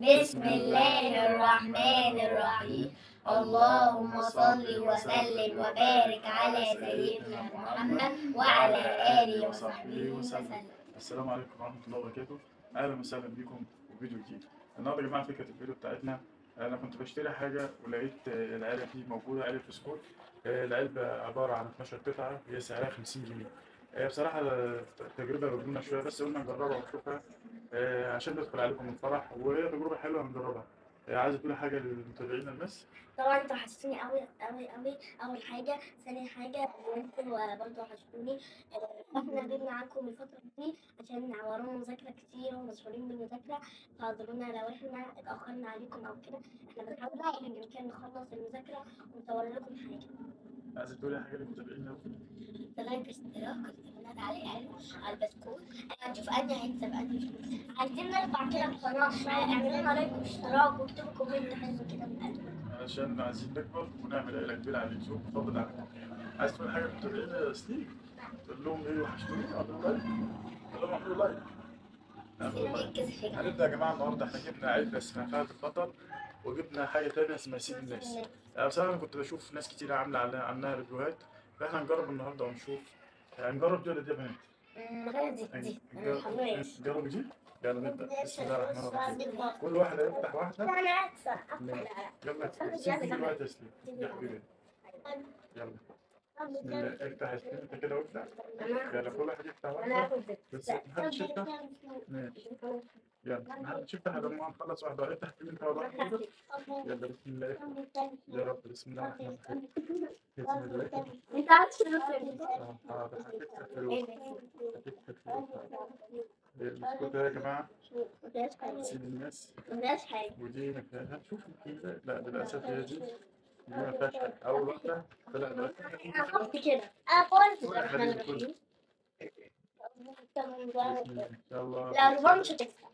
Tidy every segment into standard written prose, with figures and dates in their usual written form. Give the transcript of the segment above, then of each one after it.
بسم الله الرحمن الرحيم. اللهم صل وسلم وبارك على سيدنا محمد وعلى آله وصحبه وسلم. السلام عليكم ورحمة الله وبركاته. أهلا وسهلا بكم في فيديو جديد. النهارده يا جماعة فكرة الفيديو بتاعتنا، أنا كنت بشتري حاجة ولقيت العلبة دي موجودة، علبة بسكوت. العلبة عبارة عن 12 قطعة، هي سعرها 50 جنيه. بصراحة التجربة مجنونة شوية، بس قلنا نجربها ونشوفها عشان ندخل عليكم الفرح، وهي تجربة حلوة نجربها. عايزة تقولي حاجة للمتابعين الناس؟ طبعا انتوا وحشتوني قوي قوي قوي. اول حاجه، ثاني حاجه انتوا برضه وحشتوني. احنا غبنا عنكم الفتره دي عشان ورانا مذاكره كتير ومشغولين بالمذاكره، فاعذرونا لو احنا اتاخرنا عليكم او كده. احنا بنحاول قدر الامكان نخلص المذاكره ونصور لكم حاجه. عايزة تقولي حاجة للمتابعين؟ لايك اشتراك وتفعيلات على البسكوت. هنشوف انهي هيكسب انهي فلوس. عايزين نرفع كده القناه، اعملوا لنا لايك واشتراك واكتبوا كومنت حلو كده من قلبكم. علشان عايزين نكبر ونعمل عيلة كبيرة على اليوتيوب بفضل عنكم. عايز تقول حاجة للمتابعين يا سليم؟ تقول لهم إيه؟ وحشتوني؟ اعملوا لايك. قول لهم اعملوا لايك. اعملوا لايك. هنبدأ يا جماعة النهاردة. احنا جبنا علبة اسمها فهد البطل، وجبنا حاجة تانية اسمها سيد الناس. بصراحة أنا كنت بشوف ناس كتير عاملة عنها ريفيوهات، فاحنا هنجرب النهاردة ونشوف. هنجرب دي ولا دي يا بنات؟ دي نجرب دي؟ يلا نبدأ. بسم الله الرحمن الرحيم. كل واحد هيفتح واحدة. انا اكسب. يلا سيب دلوقتي يا سليم. يا حبيبي يلا. بسم الله. افتح يا سليم انت كده وافتح. يلا كل واحد يفتح واحدة، بس محدش يفتح. ماشي. يلا محدش يفتح لما نخلص واحدة واحدة. افتح انت واحدة كده. يلا بسم الله. يا رب بسم الله الرحمن الرحيم. بسم الله. انت عارف حاضر. هتكسب فلوس. هتكسب فلوس. البسكوت ده يا جماعة سيد الناس، ودي ما فيهاش. شوف لا للأسف هي دي ما فيهاش حاجة. أول واحدة طلع دلوقتي. كده. قلت كل الرحمن حبيبي كل. الرحيم. إن شاء الله. لا ربما مش هتكسب.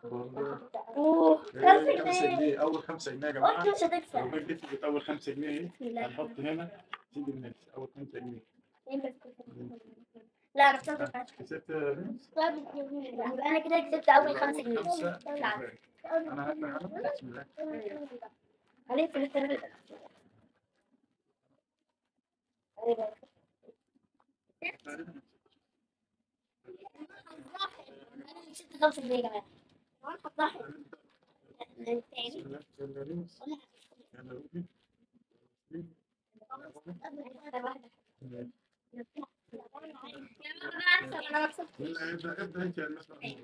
والله. اوه، إيه 5 جنيه؟ أول 5 جنيه يا جماعة. قلت مش هتكسب. لو جيت كتبت أول 5 جنيه إيه؟ هنحط هنا سيد الناس أول 5 جنيه. لا انا كسبت. كسبت يا بنت؟ يبقى انا كده كسبت اول 5 جنيه. خمسة. أنا هفتح أنا. بسم الله. عليك في التربية. انا كسبت 5 جنيه يا جماعه. وانا هضحي. بسم الله. يلا ريمس. يلا روبي. انا مكسب. يلا ابدأ أنت يا الناس بقى.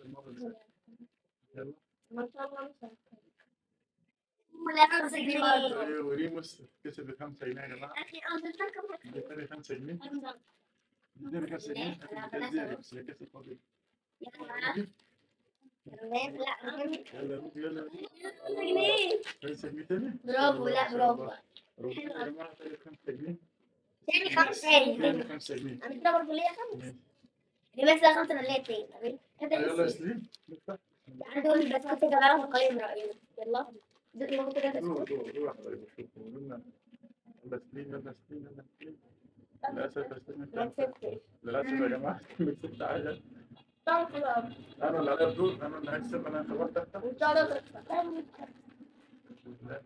المرة اللي فاتت. يلا. ولا 5 جنيه برضه. وريموس كسب 5 جنيه يا جماعة. اخي انا اداني 5 جنيه. اداني 5 جنيه. بس هي كسب فاضي. يلا روبي يلا روبي. 5 جنيه تاني. برافو. لا برافو. روبي يا جماعة تاني 5 جنيه. تاني 5 تاني 5 جنيه. انا كده برضه ليا 5. ماشي. اللي بس 5 انا ليا 2. يلا يا سليم نفتح. دول البسكوت يا جماعه مقيم راينا. يلا دوق يلا كده بسكوت. روح طيب شوفوا قلنا. يلا سليم يلا سليم يلا سليم. للأسف يا سليم ما انت. كسبتش. للأسف يا جماعة ما كسبت حاجة. طعم حلو قوي. أنا اللي عليا الدور، أنا اللي هكسب. أنا خبرت أفتح. ان شاء الله تكسب.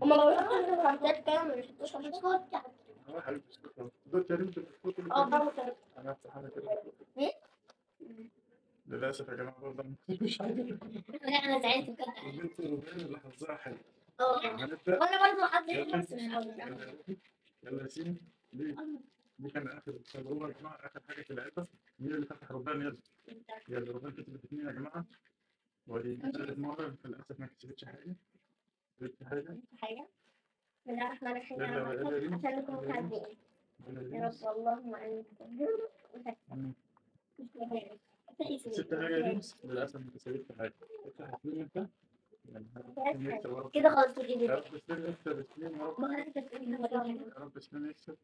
هما ما بيحطوش الخمسات كده، ما بيحطوش بسكوت. اه حبيبي بسكوت. دول تقريبا البسكوت اللي اه كده. طعمه حلو. أنا هفتح أنا كده. ايه؟ للأسف يا جماعة برضه ما كسبتش حاجة. انا زعلت بجد. البنت الروبين اللي حظها حلو. اه هنبدأ. وانا برضه حطيت يلا نفس الحظ. يلا يا سيدي. ليه؟ دي كان آخر تجربة يا جماعة، آخر حاجة في العلبة. مين اللي فتح روبان؟ يلا. يلا روبان كسبت 2 يا جماعة. ودي ثالث مرة للأسف ما كسبتش حاجة. كسبت حاجة. حاجه. بسم الله الرحمن الرحيم. يلا يلا ريم. عشان نكون حابين. يا رب اللهم امين. كسبت حاجة يا ريمس؟ للأسف ما كسبتش حاجة. افتح اثنين أنت. كده خلاص كده. يا رب سليم يكسب. سليم يا رب. يا رب سليم يكسب.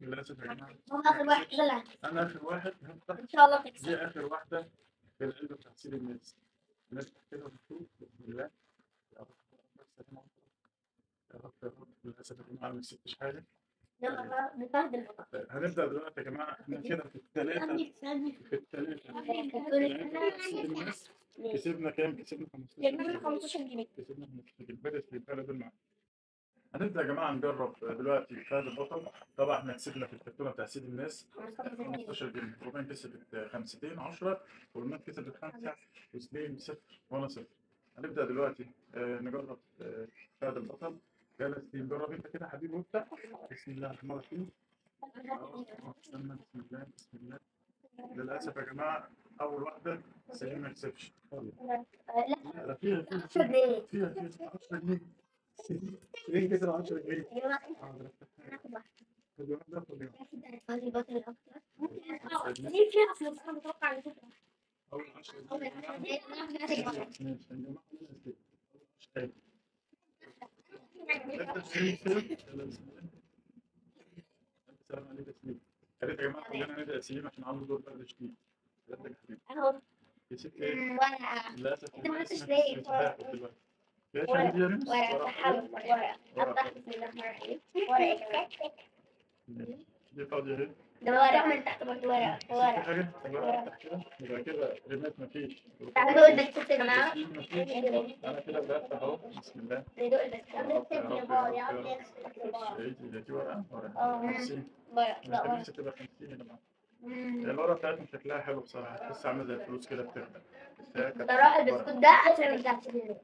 للأسف يا جماعة. هو اخر واحد طلع. أنا آخر واحد هفتح. ان شاء الله تكسب. دي آخر واحدة في العلبة بتاعت سيد الناس. نفتح كده ونشوف بسم الله. يا رب يا رب يا رب. للأسف يا جماعة ما كسبتش حاجة. ده بفهد البطل. هنبدأ دلوقتي يا جماعة، احنا كده في الثلاثة الناس كسبنا كام؟ كسبنا 15 15 جنيه. كسبنا 15 جنيه. بدأت في الفرق دول معانا. هنبدأ يا جماعة نجرب دلوقتي فهد البطل. طبعا احنا كسبنا في الكرتونة بتاع سيد الناس 15 جنيه، رومان كسبت 5 10 ورمان كسبت 5 وسليم 0 وانا 0. هنبدأ دلوقتي نجرب فهد البطل. يلا سليم جرب انت كده حبيبي وابدأ. بسم الله الرحمن الرحيم. استنى، بسم الله بسم الله. للأسف يا جماعة أول واحدة سليم ما كسبش. لا فيها 10 جنيه. فيها 10 جنيه. سليم كسب 10 جنيه. هناخد واحدة. خد واحدة خد واحدة. هذه البطل الأكثر. ليه فيها أصلا بس أنا متوقع على فكرة. أول 10 أول جنيه. حاجة ماشي يا جماعة. أنت سليم كسب. يلا بسم الله. السلام عليكم سليم. يا ريت يا جماعة كلنا ندعي سليم عشان عنده دور برد شديد. يلا يا حبيبي. أهو كسبت إيه؟ ورقة. للأسف أنت ما قلتش اسمك ليه؟ مش هاخد دلوقتي. ايش يا حبيبي يا رمز؟ ورقة تحول ورقة. أفتح بسم الله الرحمن الرحيم. ورقة. دي فاضية اهي. ده ورقة من تحت برضه ورقة. في ورقة. حاجة؟ ورقة افتح كده. يبقى كده رمات مفيش. تعالوا البسكوت يا جماعة. مفيش. أنا كده بفتح أهو. بسم الله. ندوق البسكوت. يا رب يا رب يا رب. إيه دي ورقة؟ ورقة 50. ورقة. أنا كان نفسي تبقى 50 يا جماعة. الورقة بتاعتهم شكلها حلو بصراحة، تحس عاملة زي الفلوس كده بتغلى. بصراحة البسكوت ده أحسن من بتاع سيدي.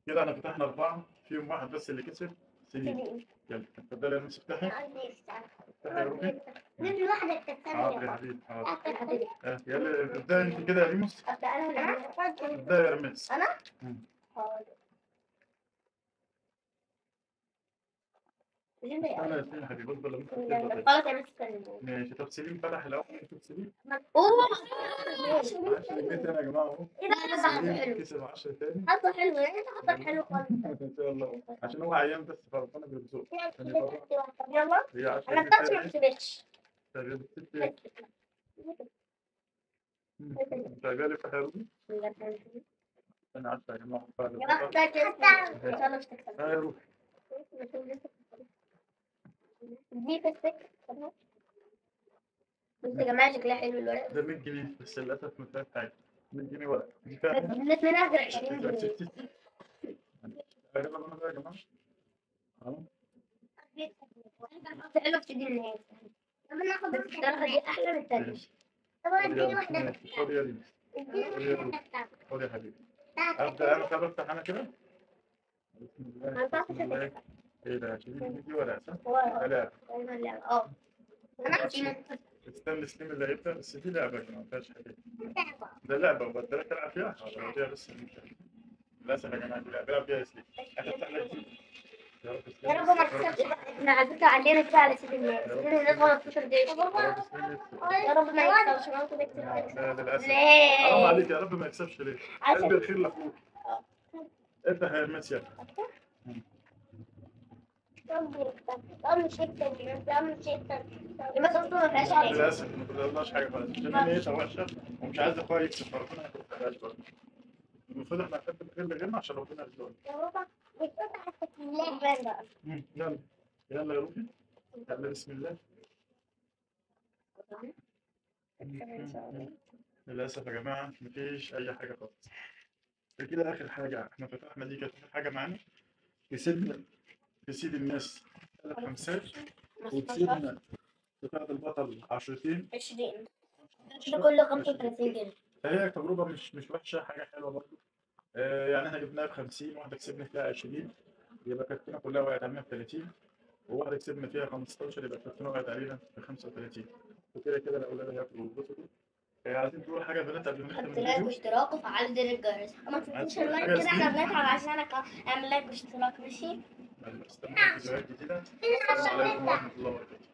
كده احنا فتحنا 4 فيهم واحد بس اللي كسب سليم. يلا اتفضل يا رمز افتحي. افتحي يا روبي. نبي واحدة حاضر يا حبيبي حاضر. يلا ابدأ انت كده يا ريموس. أبدأ أنا ولا ابدأ يا رمز. أنا؟ مم. حاضر. استنى يا سليم يا حبيبي اصبر لما انت تبدأ. خلاص أنا استنى. ماشي طب سليم فتح الأول. شوف سليم. أوه 10 جنيه تاني يا جماعة اهو. إيه ده حظه سليم حلو. كسب 10 تاني. حظه حلو يعني أنت حظك حلو خالص. ان شاء الله عشان هو عيان بس فربنا بيرزقه. يلا هي 10 أنا جنيه بتاعتي ما تاني. كسبتش. طب يا بنت ايه؟ انت جالي في حلوي؟ انا عارفه يا جماعه فعلا. يا بختك إن شاء الله مش تكسب. يا روح. دي فستك. بص يا جماعة شكلها حلو الورق. ده 100 جنيه بس للاسف ما فيهاش حاجه. 100 جنيه ورق دي فيها حاجه؟ منها غير 20 جنيه. يلا انا بقى يا جماعه اهو. حلو في النهاية. طب ناخد الصراحة دي أحلى من التانية. ماشي. طب اديني واحدة. خد يا ريم. خد يا حبيبي. ابدا انا طب افتح انا كده. بسم الله بسم الله. ايه ده 20 جنيه دي ورق صح؟ لا اه أنا عارفين. استنى سليم اللي هيبدا بس دي لعبه يا جماعه ما فيهاش حاجه. ده لعبه وبدل تلعب فيها. حاضر وديها بس للاسف يا جماعه دي لعبه العب فيها يا سليم. هتفتح لك دي. يا رب يا رب ما تكسبش. احنا على فكرة علينا كده على سيد الناس. سيد الناس 15 دقيقة. يا رب ما يكسبش. ما يكسبش. لا للاسف. ليه؟ حرام عليك يا رب ما يكسبش ليه؟ عشان- قلب الخير لاخوك. افتح يا ارميس يلا. مش هيكسب. مش هيكسب. بس أصلا ما فيهاش حاجة. للاسف ما بتقدرناش حاجه خالص عشان نيتها وحشه ومش عايز اخويا يكسب فربنا ما يكسبهاش برضه. المفروض احنا نحب الخير لغيرنا عشان ربنا يرزقنا. يا بابا بتفتح التكليف بقى. يلا يلا يا روحي. يلا بسم الله. للاسف يا جماعه مفيش اي حاجه خالص. كده اخر حاجه احنا فتحنا دي كانت اخر حاجه معانا. كسبنا في سيد الناس 3 خمسات وكسبنا في فهد البطل 10 20. ده كله 35 جنيه. فهي تجربه مش وحشه، حاجه حلوه برضه. يعني احنا جبناها ب 50 واحده كسبنا فيها 20 يبقى كانت كلها وقعت علينا ب 30 وواحده كسبنا فيها 15 يبقى كانت وقعت علينا ب 35 وكده كده الاولاد هياكلوا ويتبسطوا. عايزين تقولوا حاجه يا بنات قبل ما نختم حط لايك واشتراك وفعل زر الجرس. ما تنسوش اللايك كده احنا بنتعب عشان اعمل لايك واشتراك ماشي. استنوا فيديوهات جديده. السلام عليكم ورحمه الله وبركاته.